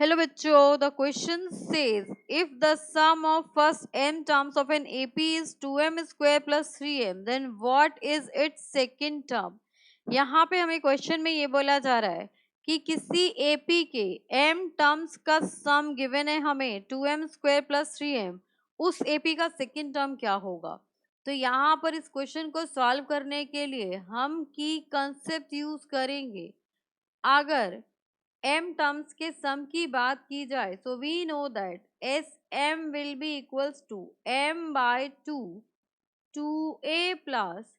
Hello बच्चों, the question says if the sum of first m terms of an AP is 2m square plus 3m, then what is its second term? यहाँ पे हमें question में ये बोला जा रहा है कि किसी AP के m टर्म्स का सम गिवन है हमें 2m स्क्वायर प्लस 3m, उस AP का सेकेंड टर्म क्या होगा। तो यहाँ पर इस क्वेश्चन को सॉल्व करने के लिए हम की कंसेप्ट यूज करेंगे। अगर m टर्म्स के सम की बात की जाए so we know that S M will be equals to m by 2 a plus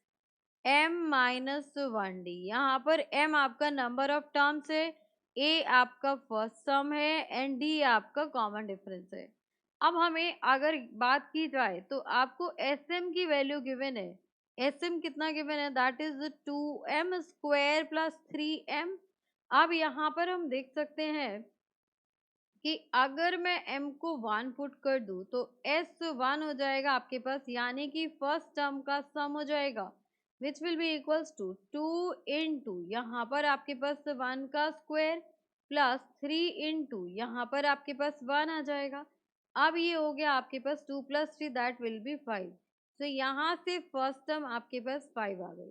m minus 1d। यहाँ पर m आपका नंबर ऑफ टर्म्स है, a आपका फर्स्ट सम है एंड d आपका कॉमन डिफरेंस है। अब हमें अगर बात की जाए तो आपको sm की वैल्यू गिवन है। sm कितना गिवन है, that is 2m square plus 3m। अब यहाँ पर हम देख सकते हैं कि अगर मैं m को 1 पुट कर दूं तो s 1 हो जाएगा आपके पास, यानी कि फर्स्ट टर्म का सम हो जाएगा which will be equals to 2 into यहाँ पर आपके पास 1 का स्क्वायर प्लस 3 इंटू यहाँ पर आपके पास 1 आ जाएगा। अब ये हो गया आपके पास 2 प्लस 3 दैट विल बी 5। तो यहाँ से फर्स्ट टर्म आपके पास 5 आ गई।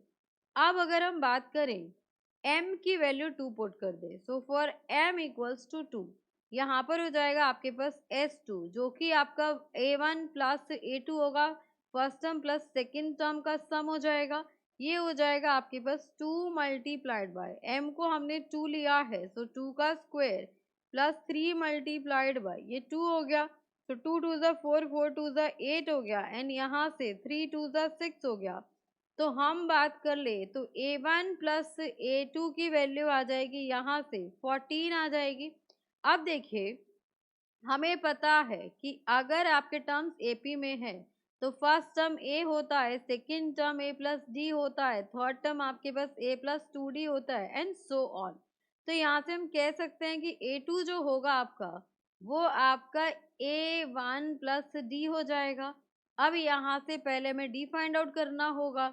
अब अगर हम बात करें m की वैल्यू 2 पुट कर दे so for m equals to 2, यहाँ पर हो जाएगा आपके पास s2 जो कि आपका a1 प्लस a2 होगा, first term plus second term का सम हो जाएगा। ये हो जाएगा आपके पास 2 मल्टीप्लाइड बाय m को हमने 2 लिया है सो 2 का स्क्वायर प्लस 3 मल्टीप्लाइड बाय ये 2 हो गया, तो 2 टू ज़ा 4, 4 टू ज़ा 8 हो गया एंड यहाँ से 3 टू ज़ा 6 हो गया। तो हम बात कर ले तो a1 प्लस a2 की वैल्यू आ जाएगी यहाँ से 14 आ जाएगी। अब देखिए हमें पता है कि अगर आपके टर्म्स एपी में है तो फर्स्ट टर्म ए होता है, सेकेंड टर्म ए प्लस डी होता है, थर्ड टर्म आपके पास ए प्लस 2d होता है एंड सो ऑन। तो यहाँ से हम कह सकते हैं कि a2 जो होगा आपका वो आपका a1 प्लस डी हो जाएगा। अब यहाँ से पहले हमें डी फाइंड आउट करना होगा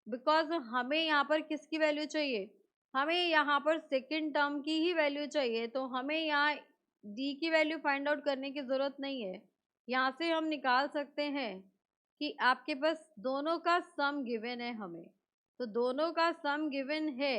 बिकॉज हमें यहाँ पर किसकी वैल्यू चाहिए, हमें यहाँ पर सेकेंड टर्म की ही वैल्यू चाहिए। तो हमें यहाँ डी की वैल्यू फाइंड आउट करने की ज़रूरत नहीं है, यहाँ से हम निकाल सकते हैं कि आपके पास दोनों का सम गिवन है हमें। तो दोनों का सम गिवन है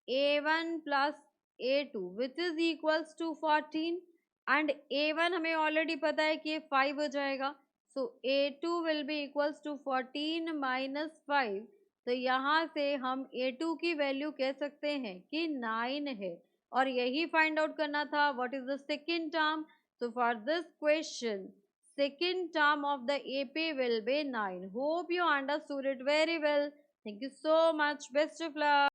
a1 plus a2 which is equals to 14 and a1 हमें ऑलरेडी पता है कि ये 5 हो जाएगा। So a2 will be equals to 14 minus 5। तो यहाँ से हम a2 की वैल्यू कह सकते हैं कि 9 है और यही फाइंड आउट करना था what is the second term. So for this question second term of the AP will be 9. Hope you understood it very well. Thank you so much. Best of luck.